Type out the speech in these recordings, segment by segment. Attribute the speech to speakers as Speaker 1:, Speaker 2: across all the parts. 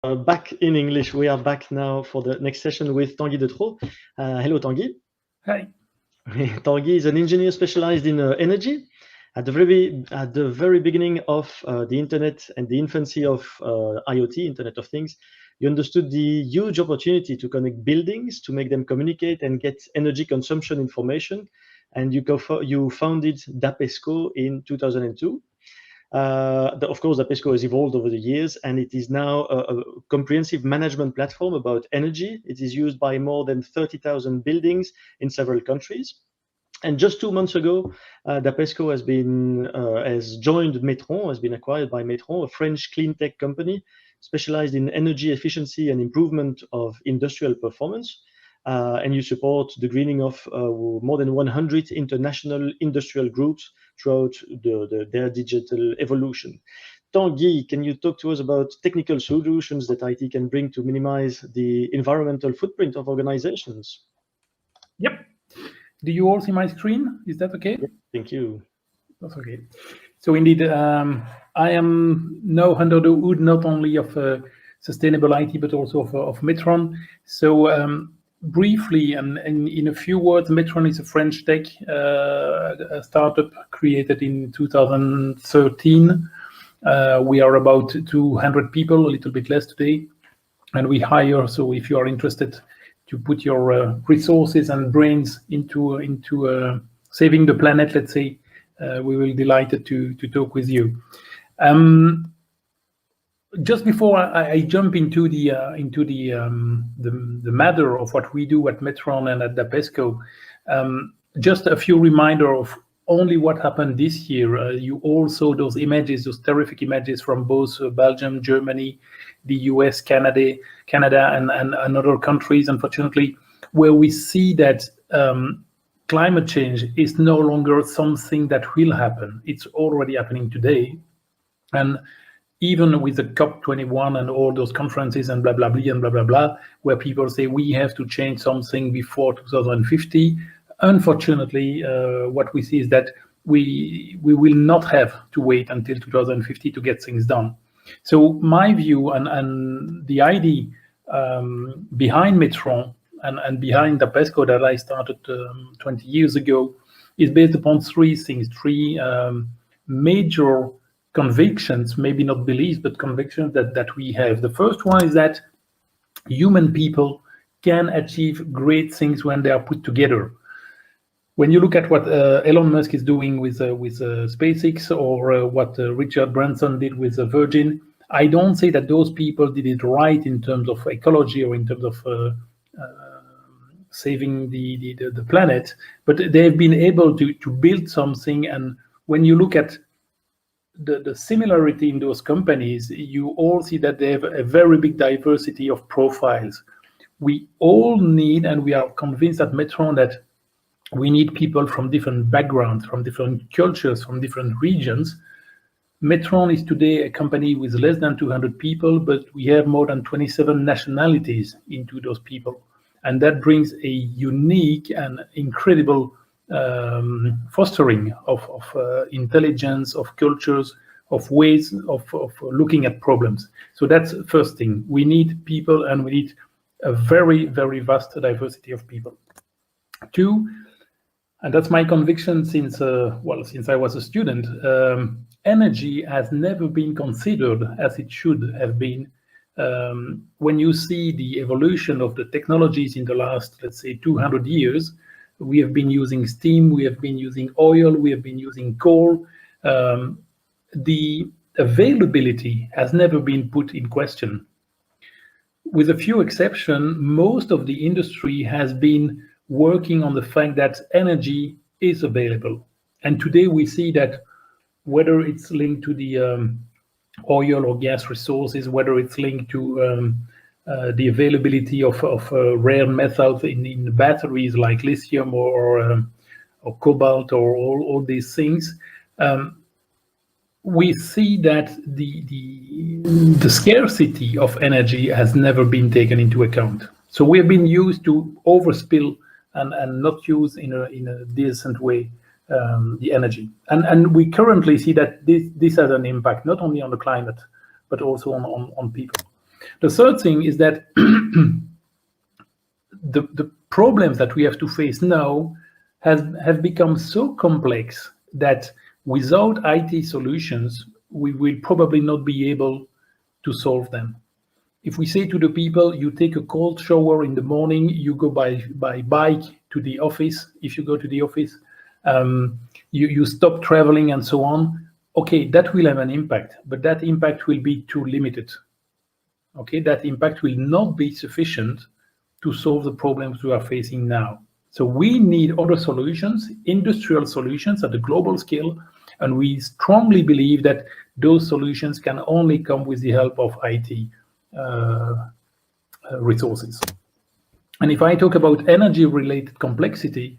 Speaker 1: Back in English. We are back now for the next session with Tanguy Detroz. Hello, Tanguy.
Speaker 2: Hi.
Speaker 1: Tanguy is an engineer specialized in energy. At the very beginning of the internet and the infancy of IoT, Internet of Things, you understood the huge opportunity to connect buildings, to make them communicate and get energy consumption information. And you founded DAPESCO in 2002. Of course, DAPESCO has evolved over the years, and it is now a comprehensive management platform about energy. It is used by more than 30,000 buildings in several countries. And just 2 months ago, DAPESCO has joined Metron, has been acquired by Metron, a French cleantech company specialized in energy efficiency and improvement of industrial performance. And you support the greening of more than 100 international industrial groups throughout their digital evolution. Tanguy, can you talk to us about technical solutions that IT can bring to minimize the environmental footprint of organizations?
Speaker 2: Yep. Do you all see my screen? Is that okay?
Speaker 1: Yep, thank you.
Speaker 2: That's okay. So indeed, I am now under the hood not only of sustainable IT, but also of Metron. So briefly, and in a few words, Metron is a French tech a startup created in 2013. We are about 200 people, a little bit less today, and we hire. So if you are interested to put your resources and brains into saving the planet, let's say, we will be delighted to talk with you. Just before I jump into the matter of what we do at Metron and at DAPESCO, just a few reminder of only what happened this year. You all saw those images, those terrific images from both Belgium, Germany, the US, Canada, and other countries, unfortunately, where we see that climate change is no longer something that will happen. It's already happening today. And even with the COP21 and all those conferences and blah, blah, blah, and blah, blah, blah, where people say we have to change something before 2050, unfortunately, what we see is that we will not have to wait until 2050 to get things done. So my view and the idea behind Metron and behind DAPESCO that I started 20 years ago is based upon three things, three major convictions, maybe not beliefs, but convictions that we have. The first one is that human people can achieve great things when they are put together. When you look at what Elon Musk is doing with SpaceX or what Richard Branson did with Virgin, I don't say that those people did it right in terms of ecology or in terms of saving the planet, but they've been able to build something. And when you look at the similarity in those companies, you all see that they have a very big diversity of profiles. We all need, and we are convinced at Metron that we need people from different backgrounds, from different cultures, from different regions. Metron is today a company with less than 200 people, but we have more than 27 nationalities into those people. And that brings a unique and incredible fostering of intelligence, of cultures, of ways of looking at problems. So that's the first thing. We need people, and we need a very, very vast diversity of people. Two, and that's my conviction since I was a student, energy has never been considered as it should have been. When you see the evolution of the technologies in the last, let's say, 200 years, we have been using steam, we have been using oil, we have been using coal. The availability has never been put in question. With a few exceptions, most of the industry has been working on the fact that energy is available. And today we see that whether it's linked to the oil or gas resources, whether it's linked to the availability of rare metals in batteries like lithium or cobalt or all these things, we see that the scarcity of energy has never been taken into account. So we have been used to overspill and not use in a decent way the energy. And we currently see that this has an impact not only on the climate, but also on people. The third thing is that the problems that we have to face now have become so complex that without IT solutions, we will probably not be able to solve them. If we say to the people, you take a cold shower in the morning, you go by bike to the office, if you go to the office, you stop traveling and so on, okay, that will have an impact, but that impact will be too limited. Okay, that impact will not be sufficient to solve the problems we are facing now. So we need other solutions, industrial solutions at the global scale, and we strongly believe that those solutions can only come with the help of IT resources. And if I talk about energy-related complexity,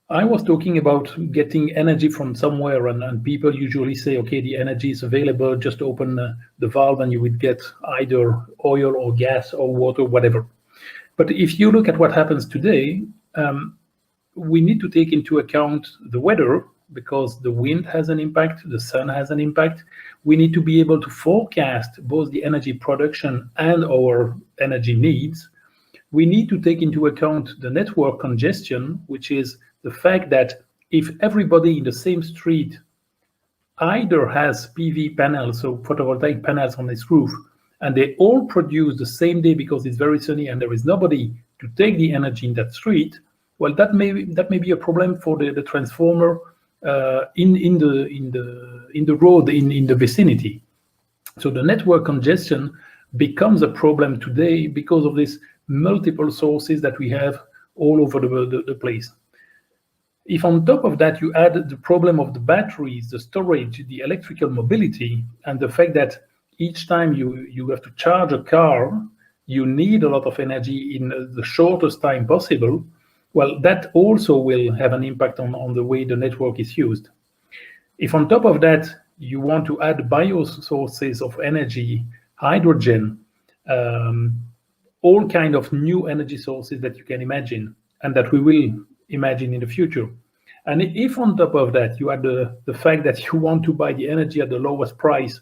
Speaker 2: I was talking about getting energy from somewhere, and people usually say, okay, the energy is available, just open the valve and you would get either oil or gas or water, whatever. But if you look at what happens today, we need to take into account the weather, because the wind has an impact, the sun has an impact. We need to be able to forecast both the energy production and our energy needs. We need to take into account the network congestion, which is the fact that if everybody in the same street either has PV panels, so photovoltaic panels on its roof, and they all produce the same day because it's very sunny and there is nobody to take the energy in that street, well, that may be a problem for the transformer in the road in the vicinity. So the network congestion becomes a problem today because of these multiple sources that we have all over the place. If on top of that you add the problem of the batteries, the storage, the electrical mobility, and the fact that each time you have to charge a car, you need a lot of energy in the shortest time possible, well, that also will have an impact on the way the network is used. If on top of that you want to add biosources of energy, hydrogen, all kind of new energy sources that you can imagine and that we will imagine in the future. And if on top of that you add the fact that you want to buy the energy at the lowest price,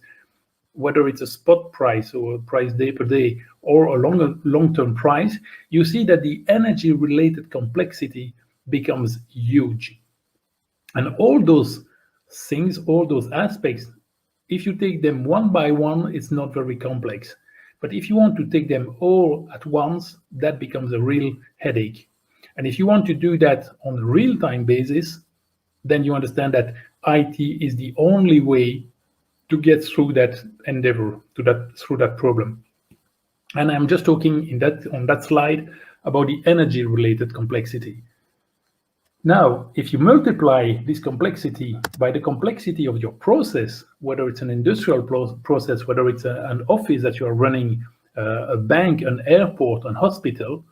Speaker 2: whether it's a spot price or a price day per day or a long-term price, you see that the energy-related complexity becomes huge. And all those things, all those aspects, if you take them one by one, it's not very complex. But if you want to take them all at once, that becomes a real headache. And if you want to do that on a real-time basis, then you understand that IT is the only way to get through that endeavor, through that problem. And I'm just talking on that slide about the energy-related complexity. Now, if you multiply this complexity by the complexity of your process, whether it's an industrial process, whether it's an office that you are running, a bank, an airport, an hospital,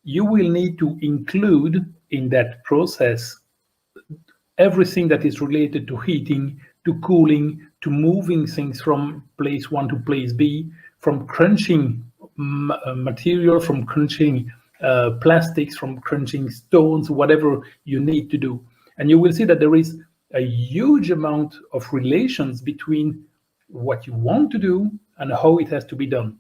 Speaker 2: you will need to include in that process everything that is related to heating, to cooling, to moving things from place one to place B, from crunching material, from crunching plastics, from crunching stones, whatever you need to do. And you will see that there is a huge amount of relations between what you want to do and how it has to be done.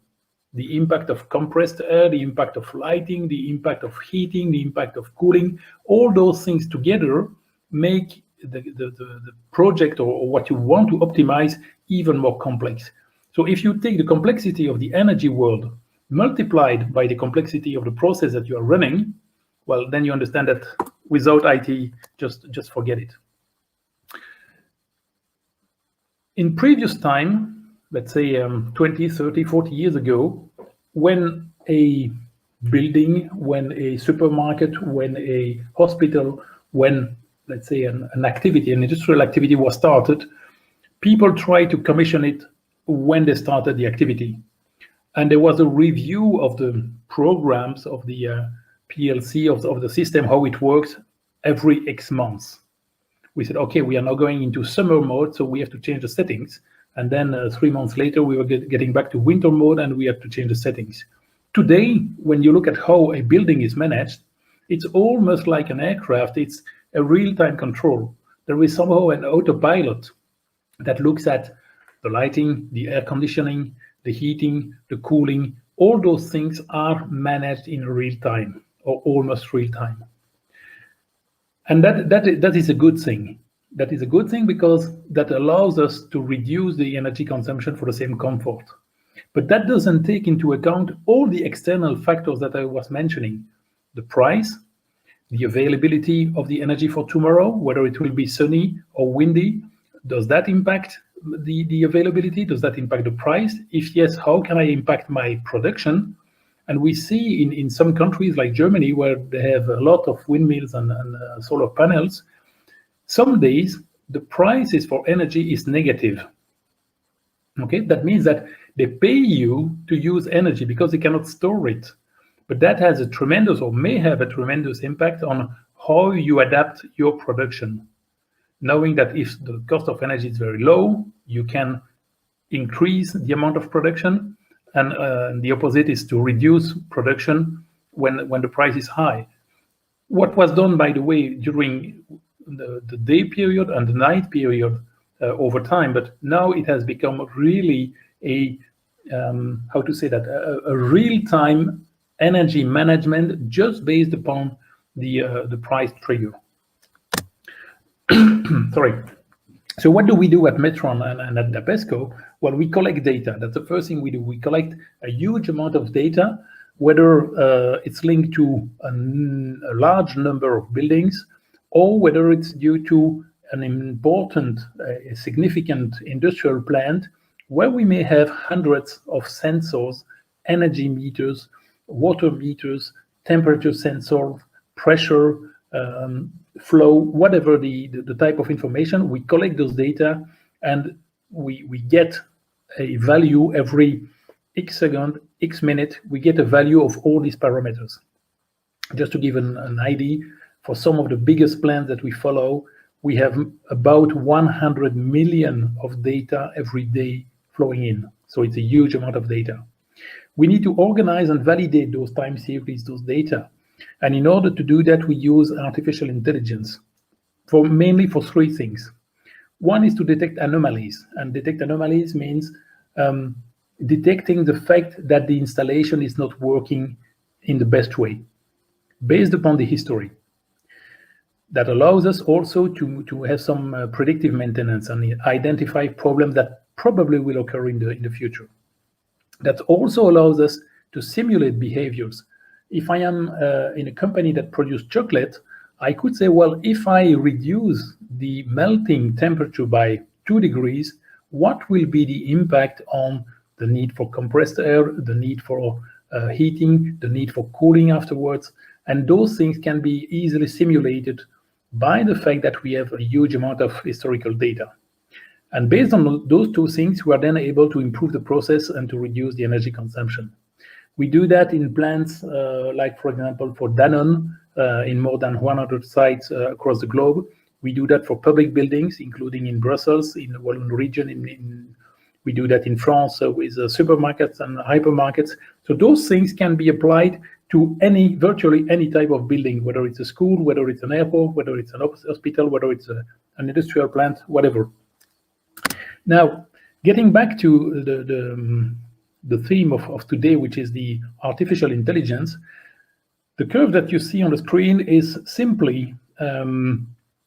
Speaker 2: The impact of compressed air, the impact of lighting, the impact of heating, the impact of cooling, all those things together make the project or what you want to optimize even more complex. So if you take the complexity of the energy world multiplied by the complexity of the process that you are running, well, then you understand that without IT, just forget it. In previous time, let's say 20, 30, 40 years ago, when a building, when a supermarket, when a hospital, when, let's say, an industrial activity was started, people tried to commission it when they started the activity. And there was a review of the programs of the PLC, of the system, how it works, every X months. We said, okay, we are now going into summer mode, so we have to change the settings. And then 3 months later, we were getting back to winter mode, and we have to change the settings. Today, when you look at how a building is managed, it's almost like an aircraft. It's a real-time control. There is somehow an autopilot that looks at the lighting, the air conditioning, the heating, the cooling, all those things are managed in real time or almost real time. And that is a good thing. That is a good thing because that allows us to reduce the energy consumption for the same comfort. But that doesn't take into account all the external factors that I was mentioning. The price, the availability of the energy for tomorrow, whether it will be sunny or windy. Does that impact the availability? Does that impact the price? If yes, how can I impact my production? And we see in some countries like Germany, where they have a lot of windmills and solar panels, some days the prices for energy is negative. Okay, that means that they pay you to use energy because they cannot store it. But that has a tremendous, or may have a tremendous impact on how you adapt your production. Knowing that if the cost of energy is very low, you can increase the amount of production, and the opposite is to reduce production when the price is high. What was done, by the way, during the day period and the night period over time, but now it has become really a real-time energy management just based upon the price trigger. Sorry. So what do we do at Metron and at DAPESCO? Well, we collect data. That's the first thing we do. We collect a huge amount of data, whether it's linked to a large number of buildings, or whether it's due to an important, significant industrial plant, where we may have hundreds of sensors, energy meters, water meters, temperature sensors, pressure, flow, whatever the type of information. We collect those data, and we get a value every X second, X minute. We get a value of all these parameters. Just to give an idea, for some of the biggest plants that we follow, we have about 100 million of data every day flowing in. So it's a huge amount of data. We need to organize and validate those time series, those data. And in order to do that, we use artificial intelligence mainly for three things. One is to detect anomalies, and detect anomalies means detecting the fact that the installation is not working in the best way, based upon the history. That allows us also to have some predictive maintenance and identify problems that probably will occur in the future. That also allows us to simulate behaviors. If I am in a company that produces chocolate, I could say, well, if I reduce the melting temperature by 2 degrees, what will be the impact on the need for compressed air, the need for heating, the need for cooling afterwards? And those things can be easily simulated by the fact that we have a huge amount of historical data. And based on those two things, we are then able to improve the process and to reduce the energy consumption. We do that in plants like, for example, for Danone, in more than 100 sites across the globe. We do that for public buildings, including in Brussels, in the Walloon region. We do that in France with supermarkets and hypermarkets. So those things can be applied to virtually any type of building, whether it's a school, whether it's an airport, whether it's an hospital, whether it's an industrial plant, whatever. Now, getting back to the theme of today, which is the artificial intelligence, the curve that you see on the screen is simply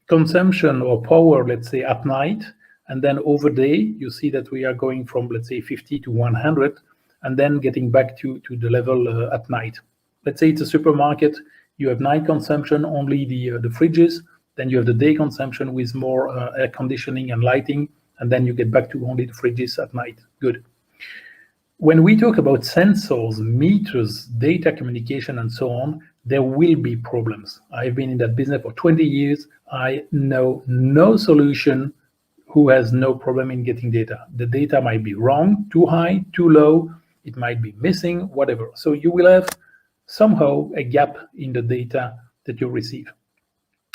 Speaker 2: consumption or power, let's say, at night, and then over day, you see that we are going from, let's say, 50 to 100, and then getting back to the level at night. Let's say it's a supermarket, you have night consumption, only the fridges, then you have the day consumption with more air conditioning and lighting, and then you get back to only the fridges at night. Good. When we talk about sensors, meters, data communication, and so on, there will be problems. I've been in that business for 20 years. I know no solution who has no problem in getting data. The data might be wrong, too high, too low, it might be missing, whatever. So you will have somehow a gap in the data that you receive.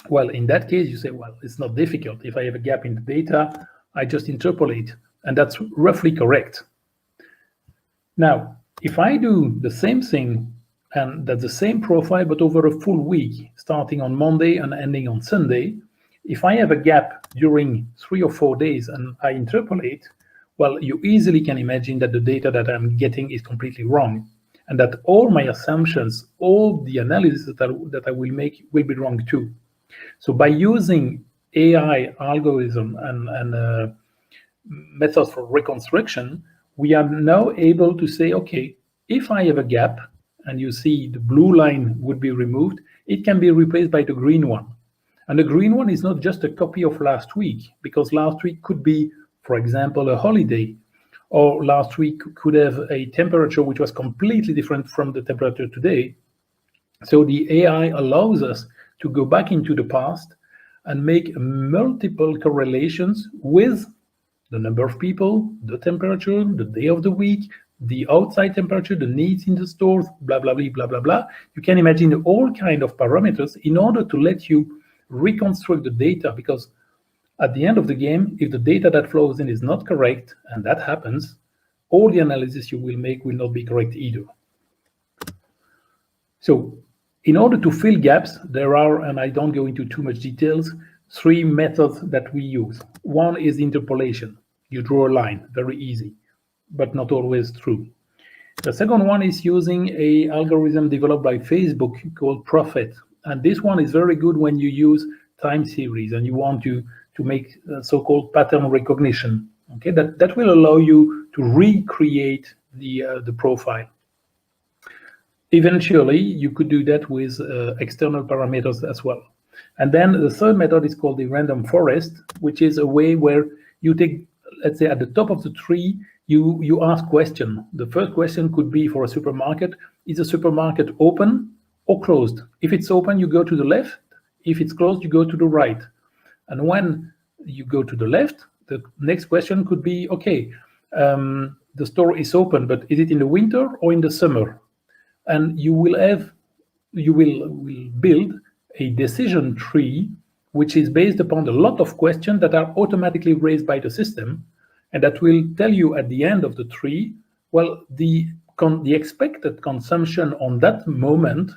Speaker 2: Well, in that case, you say, well, it's not difficult. If I have a gap in the data, I just interpolate, and that's roughly correct. Now, if I do the same thing, and that's the same profile, but over a full week, starting on Monday and ending on Sunday, if I have a gap during 3 or 4 days and I interpolate, well, you easily can imagine that the data that I'm getting is completely wrong, and that all my assumptions, all the analysis that I will make will be wrong too. So by using AI algorithm and methods for reconstruction, we are now able to say, okay, if I have a gap, and you see the blue line would be removed, it can be replaced by the green one. And the green one is not just a copy of last week, because last week could be, for example, a holiday, or last week could have a temperature which was completely different from the temperature today. So the AI allows us to go back into the past and make multiple correlations with the number of people, the temperature, the day of the week, the outside temperature, the needs in the stores, blah, blah, blah, blah, blah, blah. You can imagine all kinds of parameters in order to let you reconstruct the data, because at the end of the game, if the data that flows in is not correct, and that happens, all the analysis you will make will not be correct either. So in order to fill gaps, there are, and I don't go into too much details, 3 methods that we use. One is interpolation. You draw a line, very easy, but not always true. The second one is using an algorithm developed by Facebook called Prophet. And this one is very good when you use time series and you want to make so-called pattern recognition. Okay, that will allow you to recreate the profile. Eventually, you could do that with external parameters as well. And then the third method is called the random forest, which is a way where you take, let's say, at the top of the tree, you ask questions. The first question could be for a supermarket: is the supermarket open or closed? If it's open, you go to the left. If it's closed, you go to the right. And when you go to the left, the next question could be, okay, the store is open, but is it in the winter or in the summer? And you will build a decision tree which is based upon a lot of questions that are automatically raised by the system, and that will tell you at the end of the tree, well, the expected consumption on that moment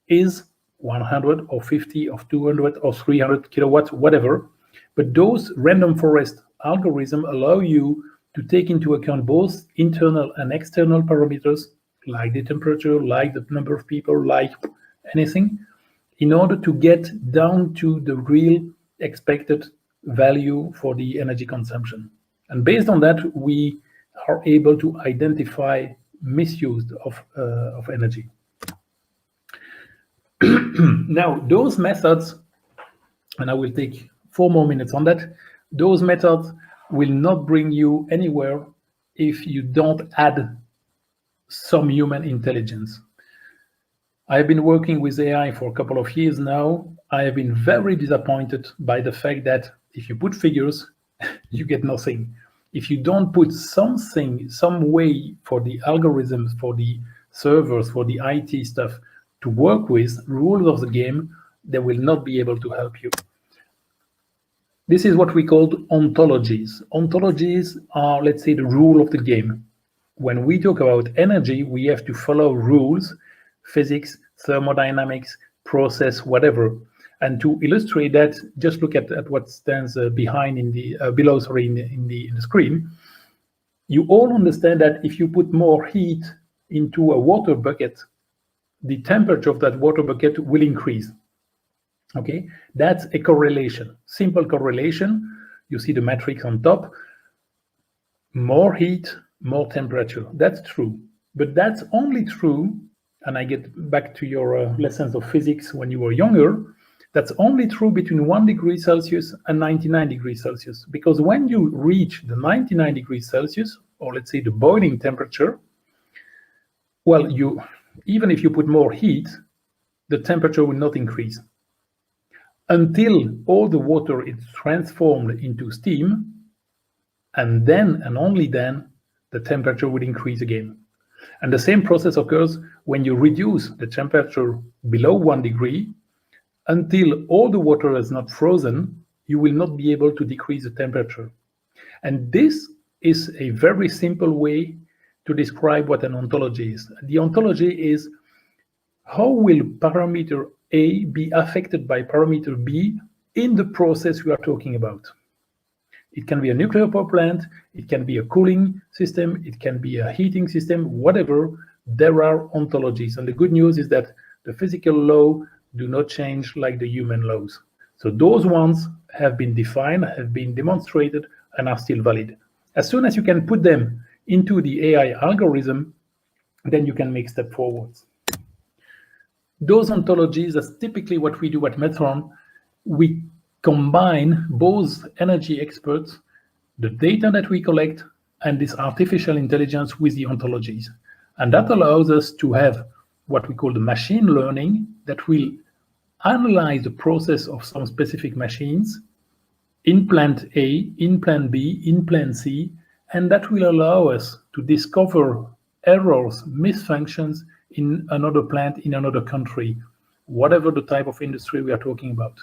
Speaker 2: is 100 or 50 or 200 or 300 kilowatts, whatever. But those random forest algorithms allow you to take into account both internal and external parameters, like the temperature, like the number of people, like anything, in order to get down to the real expected value for the energy consumption. And based on that, we are able to identify misuse of energy. Now, those methods, and I will take 4 more minutes on that, those methods will not bring you anywhere if you don't add some human intelligence. I have been working with AI for a couple of years now. I have been very disappointed by the fact that if you put figures, you get nothing. If you don't put something, some way for the algorithms, for the servers, for the IT stuff to work with, rules of the game, they will not be able to help you. This is what we call ontologies. Ontologies are, let's say, the rule of the game. When we talk about energy, we have to follow rules, physics, thermodynamics, process, whatever. And to illustrate that, just look at what stands behind in the below, sorry, in the screen. You all understand that if you put more heat into a water bucket, the temperature of that water bucket will increase. Okay, that's a correlation, simple correlation. You see the matrix on top. More heat, more temperature. That's true, but that's only true. And I get back to your lessons of physics when you were younger. That's only true between 1 degree Celsius and 99 degrees Celsius. Because when you reach the 99 degrees Celsius, or let's say the boiling temperature, well, even if you put more heat, the temperature will not increase until all the water is transformed into steam, and then and only then the temperature will increase again. And the same process occurs when you reduce the temperature below 1 degree. Until all the water is not frozen, you will not be able to decrease the temperature. And this is a very simple way to describe what an ontology is. The ontology is how will parameter A be affected by parameter B in the process we are talking about. It can be a nuclear power plant, it can be a cooling system, it can be a heating system, whatever. There are ontologies. And the good news is that the physical law do not change like the human laws. So those ones have been defined, have been demonstrated, and are still valid. As soon as you can put them into the AI algorithm, then you can make step forwards. Those ontologies, that's typically what we do at Metron. We combine both energy experts, the data that we collect, and this artificial intelligence with the ontologies. And that allows us to have what we call the machine learning that will analyze the process of some specific machines in plant A, in plant B, in plant C, and that will allow us to discover errors, misfunctions in another plant, in another country, whatever the type of industry we are talking about.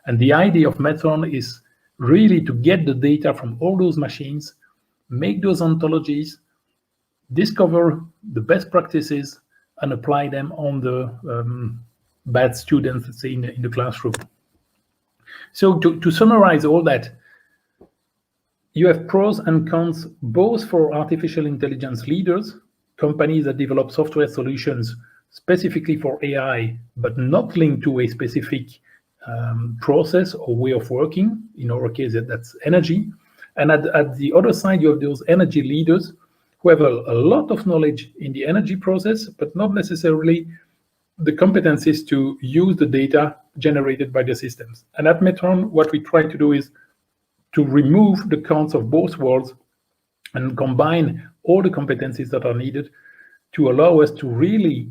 Speaker 2: And the idea of Metron is really to get the data from all those machines, make those ontologies, discover the best practices, and apply them on the bad students, let's say, in the classroom. So to summarize all that, you have pros and cons both for artificial intelligence leaders, companies that develop software solutions specifically for AI, but not linked to a specific process or way of working. In our case, that's energy. And at the other side, you have those energy leaders who have a lot of knowledge in the energy process, but not necessarily the competencies to use the data generated by the systems. And at Metron, what we try to do is to remove the cons of both worlds and combine all the competencies that are needed to allow us to really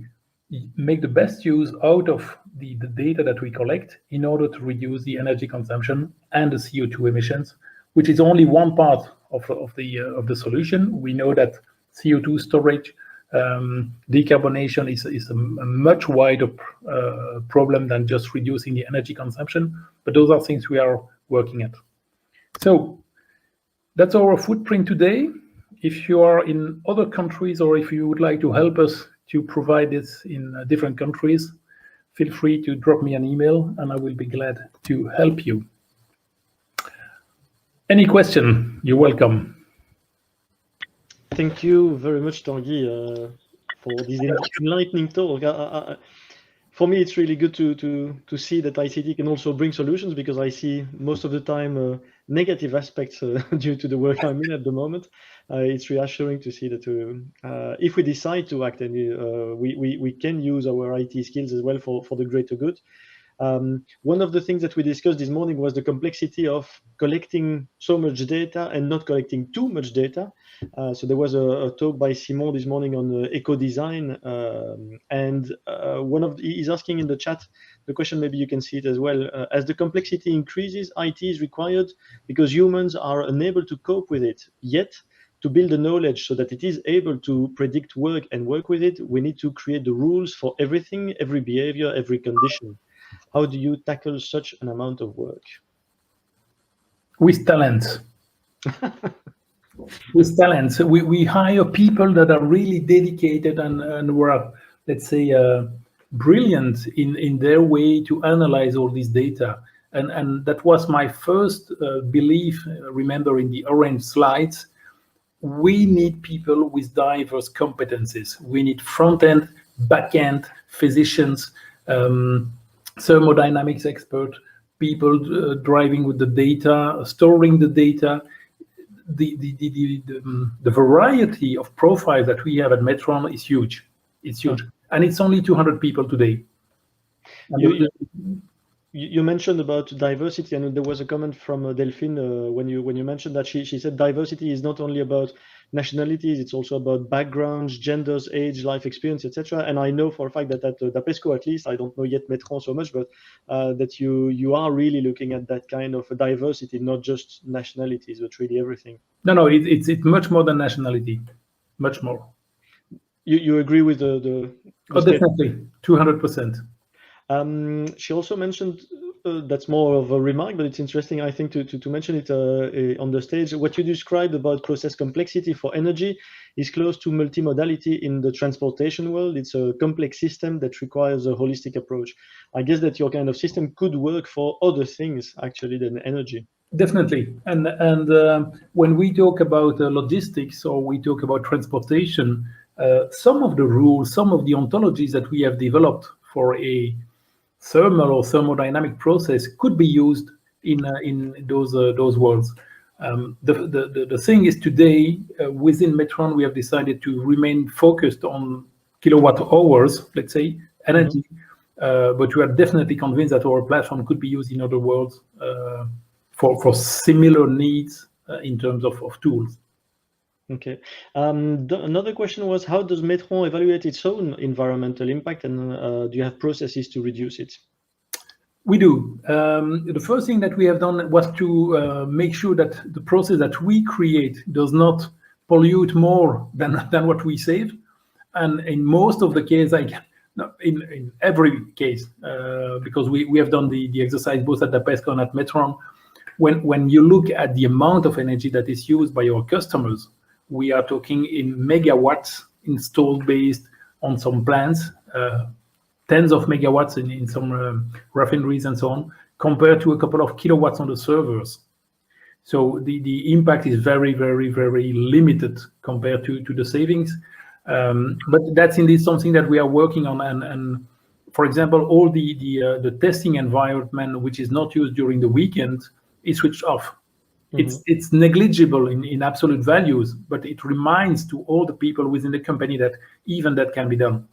Speaker 2: make the best use out of the data that we collect in order to reduce the energy consumption and the CO2 emissions, which is only one part of the solution. We know that CO2 storage, decarbonation is a much wider problem than just reducing the energy consumption, but those are things we are working at. So that's our footprint today. If you are in other countries or if you would like to help us to provide this in different countries, feel free to drop me an email and I will be glad to help you. Any question, you're welcome.
Speaker 1: Thank you very much, Tanguy, for this enlightening talk. For me, it's really good to see that ICT can also bring solutions, because I see most of the time negative aspects due to the work I'm in at the moment. It's reassuring to see that if we decide to act, and we can use our IT skills as well for the greater good. One of the things that we discussed this morning was the complexity of collecting so much data and not collecting too much data. So there was a talk by Simon this morning on eco-design, and he's asking in the chat the question, maybe you can see it as well. As the complexity increases, IT is required because humans are unable to cope with it. Yet, to build the knowledge so that it is able to predict work and work with it, we need to create the rules for everything, every behavior, every condition. How do you tackle such an amount of work?
Speaker 2: With talent. With talent. We hire people that are really dedicated and were, let's say, brilliant in their way to analyze all this data. And that was my first belief, remember, in the orange slides. We need people with diverse competencies. We need front-end, back-end, physicians, thermodynamics expert, people driving with the data, storing the data. The variety of profiles that we have at Metron is huge. It's huge, and it's only 200 people today.
Speaker 1: You mentioned about diversity, and there was a comment from Delphine when you mentioned that she said diversity is not only about nationalities, it's also about backgrounds, genders, age, life experience, etc. And I know for a fact that at DAPESCO, at least, I don't know yet Metron so much, but that you are really looking at that kind of diversity, not just nationalities, but really everything.
Speaker 2: No, it's much more than nationality, much more.
Speaker 1: You agree with the
Speaker 2: Oh, definitely, 200%.
Speaker 1: She also mentioned, that's more of a remark, but it's interesting, I think, to mention it on the stage. What you described about process complexity for energy is close to multimodality in the transportation world. It's a complex system that requires a holistic approach. I guess that your kind of system could work for other things, actually, than energy.
Speaker 2: Definitely. And when we talk about logistics or we talk about transportation, some of the rules, some of the ontologies that we have developed for a thermal or thermodynamic process could be used in those worlds. The thing is today, within Metron, we have decided to remain focused on kilowatt hours, let's say, energy, but we are definitely convinced that our platform could be used in other worlds for similar needs in terms of tools.
Speaker 1: Okay. Another question was, how does Metron evaluate its own environmental impact, and do you have processes to reduce it?
Speaker 2: We do. The first thing that we have done was to make sure that the process that we create does not pollute more than what we save. And in most of the cases, in every case, because we have done the exercise both at DAPESCO and at Metron, when you look at the amount of energy that is used by our customers, we are talking in megawatts installed based on some plants, tens of megawatts in some refineries and so on, compared to a couple of kilowatts on the servers. So the impact is very, very, very limited compared to the savings. But that's indeed something that we are working on. And for example, all the testing environment, which is not used during the weekend, is switched off. It's negligible in absolute values, but it reminds to all the people within the company that even that can be done.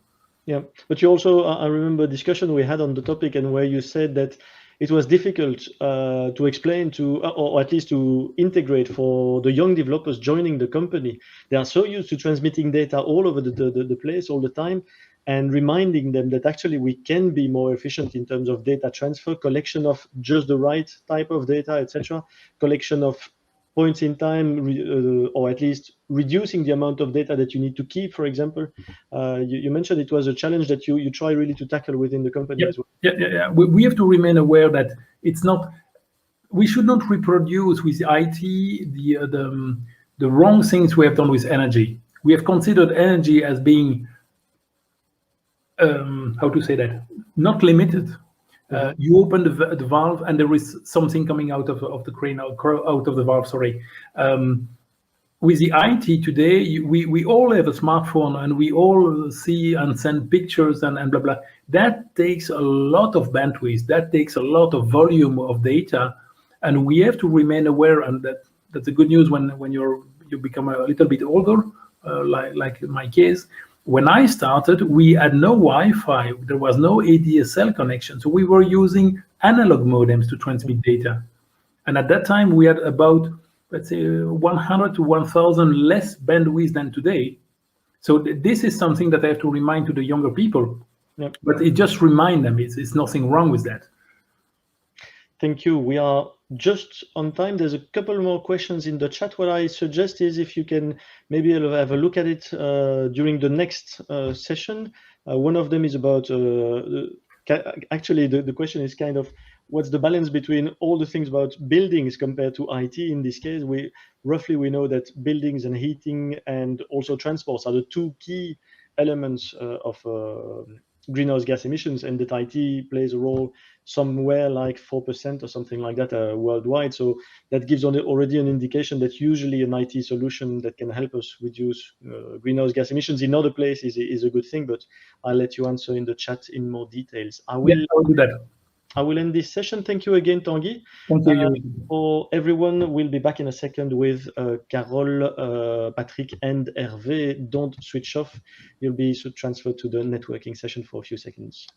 Speaker 1: Yeah, but you also, I remember a discussion we had on the topic, and where you said that it was difficult to explain to, or at least to integrate for the young developers joining the company. They are so used to transmitting data all over the place all the time, and reminding them that actually we can be more efficient in terms of data transfer, collection of just the right type of data, etc., collection of points in time, or at least reducing the amount of data that you need to keep, for example. You mentioned it was a challenge that you try really to tackle within the company as well.
Speaker 2: Yeah. We have to remain aware that it's not, we should not reproduce with IT the wrong things we have done with energy. We have considered energy as being, how to say that, not limited. You open the valve and there is something coming out of the crane, out of the valve, sorry. With the IT today, we all have a smartphone and we all see and send pictures and blah, blah. That takes a lot of bandwidth. That takes a lot of volume of data. And we have to remain aware, and that's the good news when you become a little bit older, like in my case. When I started, we had no Wi-Fi. There was no ADSL connection. So we were using analog modems to transmit data. And at that time, we had about, let's say, 100 to 1,000 less bandwidth than today. So this is something that I have to remind to the younger people.
Speaker 1: Yep.
Speaker 2: But it just remind them it's nothing wrong with that.
Speaker 1: Thank you. We are just on time. There's a couple more questions in the chat. What I suggest is if you can maybe have a look at it during the next session. One of them is about, actually the question is kind of, what's the balance between all the things about buildings compared to IT in this case? We know that buildings and heating and also transports are the two key elements of greenhouse gas emissions, and that IT plays a role somewhere like 4% or something like that worldwide. So that gives already an indication that usually an IT solution that can help us reduce greenhouse gas emissions in other places is a good thing, but I'll let you answer in the chat in more details. I will
Speaker 2: do that.
Speaker 1: I will end this session. Thank you again, Tanguy.
Speaker 2: Thank you.
Speaker 1: For everyone, we'll be back in a second with Carole, Patrick, and Hervé. Don't switch off. You'll be transferred to the networking session for a few seconds.